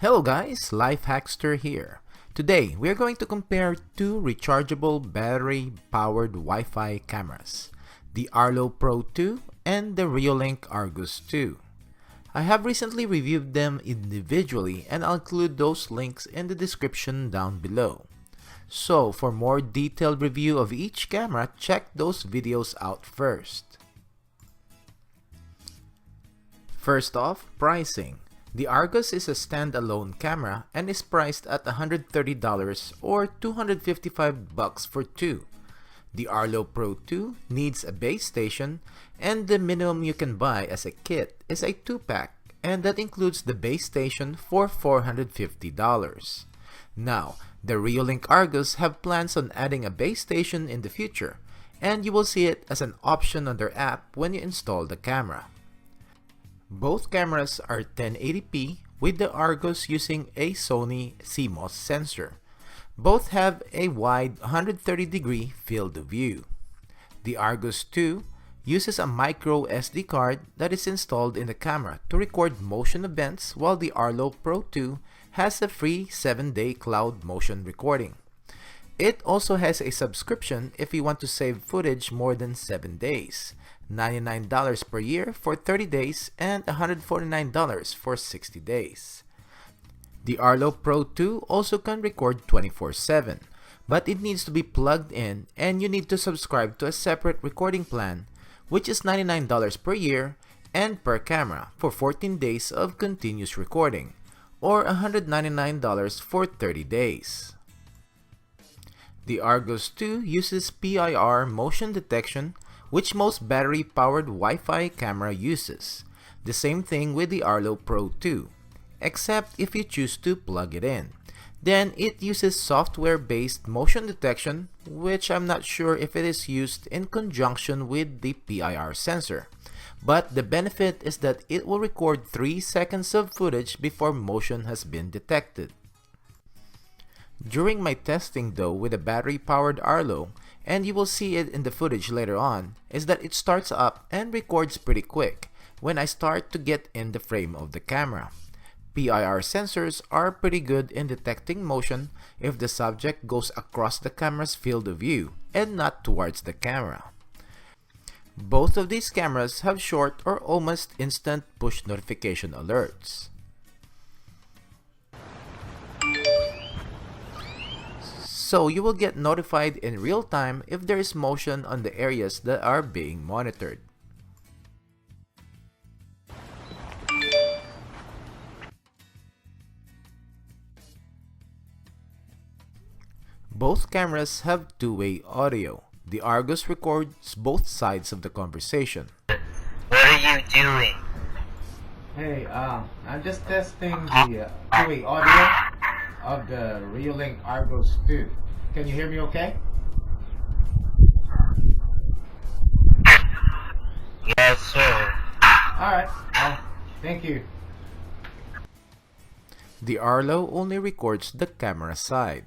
Hello guys, Life Hackster here. Today, we are going to compare two rechargeable battery-powered Wi-Fi cameras, the Arlo Pro 2 and the Reolink Argus 2. I have recently reviewed them individually and I'll include those links in the description down below. So, for more detailed review of each camera, check those videos out first. First off, pricing. The Argus is a standalone camera and is priced at $130 or $255 for two. The Arlo Pro 2 needs a base station, and the minimum you can buy as a kit is a 2-pack, and that includes the base station for $450. Now, the Reolink Argus have plans on adding a base station in the future, and you will see it as an option on their app when you install the camera. Both cameras are 1080p, with the Argus using a Sony CMOS sensor. Both have a wide 130-degree field of view. The Argus 2 uses a micro SD card that is installed in the camera to record motion events, while the Arlo Pro 2 has a free 7-day cloud motion recording. It also has a subscription if you want to save footage more than 7 days. $99 per year for 30 days and $149 for 60 days. The Arlo Pro 2 also can record 24/7, but it needs to be plugged in and you need to subscribe to a separate recording plan, which is $99 per year and per camera for 14 days of continuous recording, or $199 for 30 days. The Argus 2 uses PIR motion detection, which most battery-powered Wi-Fi camera uses. The same thing with the Arlo Pro 2, except if you choose to plug it in. Then it uses software-based motion detection, which I'm not sure if it is used in conjunction with the PIR sensor. But the benefit is that it will record 3 seconds of footage before motion has been detected. During my testing though with a battery-powered Arlo, and you will see it in the footage later on, is that it starts up and records pretty quick when I start to get in the frame of the camera. PIR sensors are pretty good in detecting motion if the subject goes across the camera's field of view and not towards the camera. Both of these cameras have short or almost instant push notification alerts. So you will get notified in real time if there is motion on the areas that are being monitored. Both cameras have two-way audio. The Argus records both sides of the conversation. What are you doing? Hey, I'm just testing the two-way audio of the Reolink Argus 2. Can you hear me okay? Yes, sir. Alright, thank you. The Arlo only records the camera side.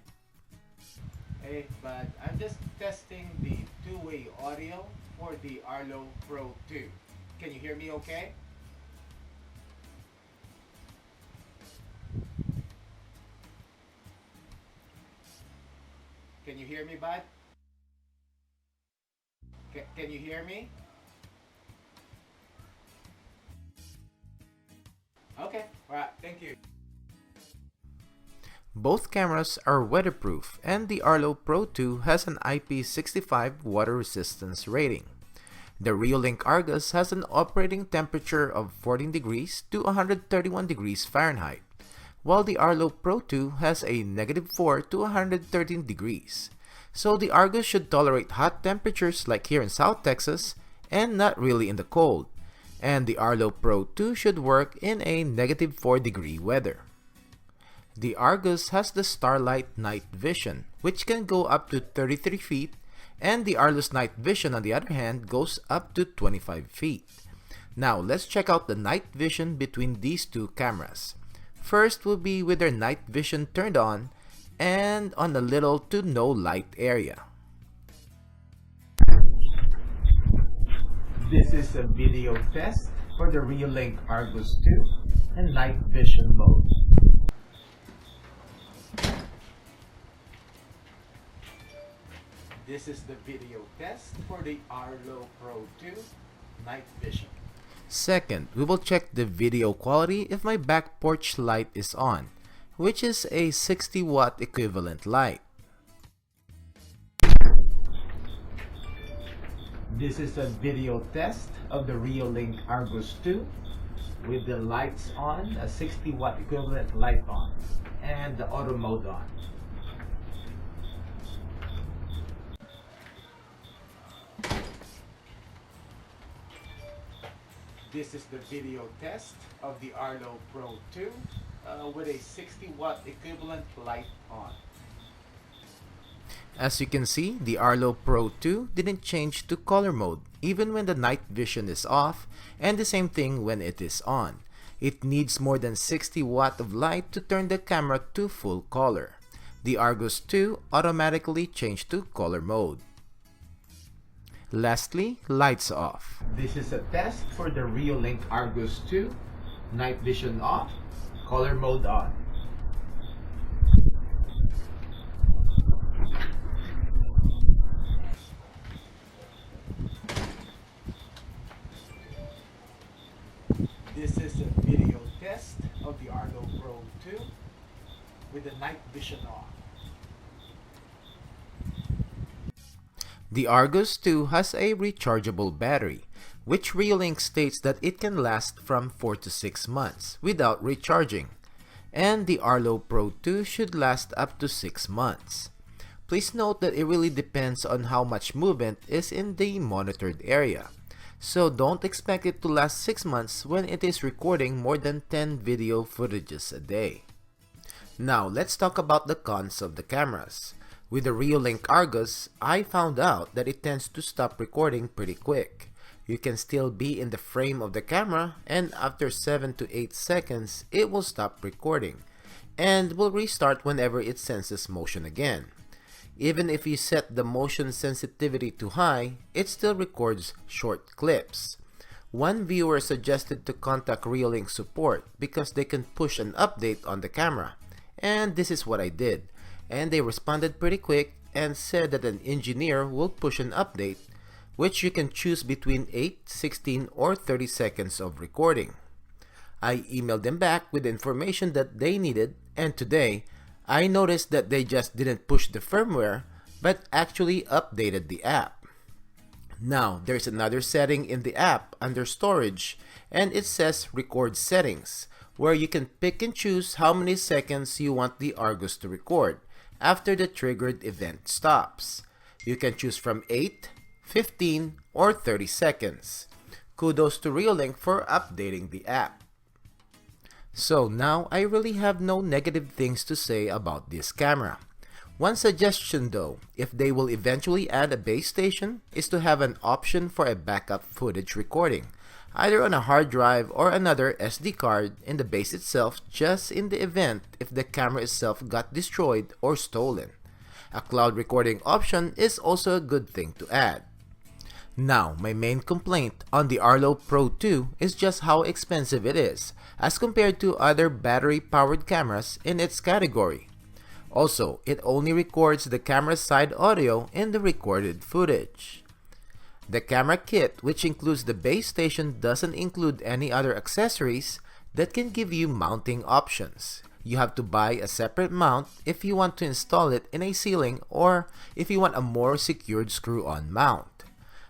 Hey, but I'm just testing the two-way audio for the Arlo Pro 2. Can you hear me okay? Can you hear me, bud? Can you hear me? Okay, alright, thank you. Both cameras are weatherproof, and the Arlo Pro 2 has an IP65 water resistance rating. The Reolink Argus has an operating temperature of 14 degrees to 131 degrees Fahrenheit, while the Arlo Pro 2 has a -4 to 113 degrees. So the Argus should tolerate hot temperatures like here in South Texas and not really in the cold, and the Arlo Pro 2 should work in a -4 degree weather. The Argus has the Starlight Night Vision, which can go up to 33 feet, and the Arlo's Night Vision on the other hand goes up to 25 feet. Now let's check out the night vision between these two cameras. First will be with their night vision turned on and on the little to no light area. This is a video test for the Reolink Argus 2 and night vision mode. This is the video test for the Arlo Pro 2 Night Vision. Second, we will check the video quality if my back porch light is on, which is a 60 watt equivalent light. This is a video test of the Reolink Argus 2 with the lights on, a 60 watt equivalent light on, and the auto mode on. This is the video test of the Arlo Pro 2 with a 60 watt equivalent light on. As you can see, the Arlo Pro 2 didn't change to color mode even when the night vision is off, and the same thing when it is on. It needs more than 60 watt of light to turn the camera to full color. The Argus 2 automatically changed to color mode. Lastly, lights off. This is a test for the Reolink Argus 2. Night vision off, color mode on. This is a video test of the Arlo Pro 2 with the night vision off. The Argus 2 has a rechargeable battery, which Reolink states that it can last from 4 to 6 months without recharging, and the Arlo Pro 2 should last up to 6 months. Please note that it really depends on how much movement is in the monitored area, so don't expect it to last 6 months when it is recording more than 10 video footages a day. Now let's talk about the cons of the cameras. With the Reolink Argus, I found out that it tends to stop recording pretty quick. You can still be in the frame of the camera, and after 7 to 8 seconds, it will stop recording and will restart whenever it senses motion again. Even if you set the motion sensitivity to high, it still records short clips. One viewer suggested to contact Reolink support because they can push an update on the camera, and this is what I did. And they responded pretty quick and said that an engineer will push an update, which you can choose between 8, 16, or 30 seconds of recording. I emailed them back with the information that they needed, and today I noticed that they just didn't push the firmware but actually updated the app. Now there's another setting in the app under storage, and it says record settings, where you can pick and choose how many seconds you want the Argus to record after the triggered event stops. You can choose from 8, 15, or 30 seconds. Kudos to Reolink for updating the app. So now I really have no negative things to say about this camera. One suggestion though, if they will eventually add a base station, is to have an option for a backup footage recording, either on a hard drive or another SD card in the base itself, just in the event if the camera itself got destroyed or stolen. A cloud recording option is also a good thing to add. Now, my main complaint on the Arlo Pro 2 is just how expensive it is as compared to other battery-powered cameras in its category. Also, it only records the camera's side audio in the recorded footage. The camera kit, which includes the base station, doesn't include any other accessories that can give you mounting options. You have to buy a separate mount if you want to install it in a ceiling or if you want a more secured screw-on mount.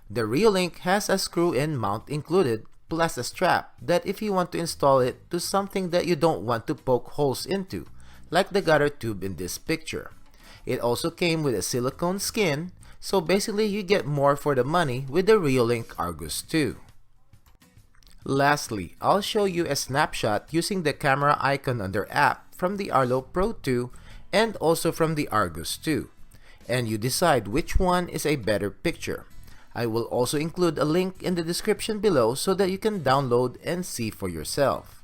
The Reolink has a screw-in mount included, plus a strap that if you want to install it to something that you don't want to poke holes into, like the gutter tube in this picture. It also came with a silicone skin, so basically you get more for the money with the Reolink Argus 2. Lastly, I'll show you a snapshot using the camera icon under app from the Arlo Pro 2 and also from the Argus 2, and you decide which one is a better picture. I will also include a link in the description below so that you can download and see for yourself.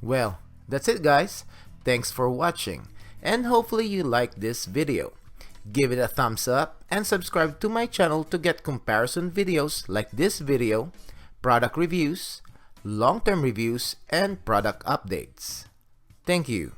Well, that's it guys. Thanks for watching, and hopefully you liked this video. Give it a thumbs up and subscribe to my channel to get comparison videos like this video, product reviews, long-term reviews, and product updates. Thank you.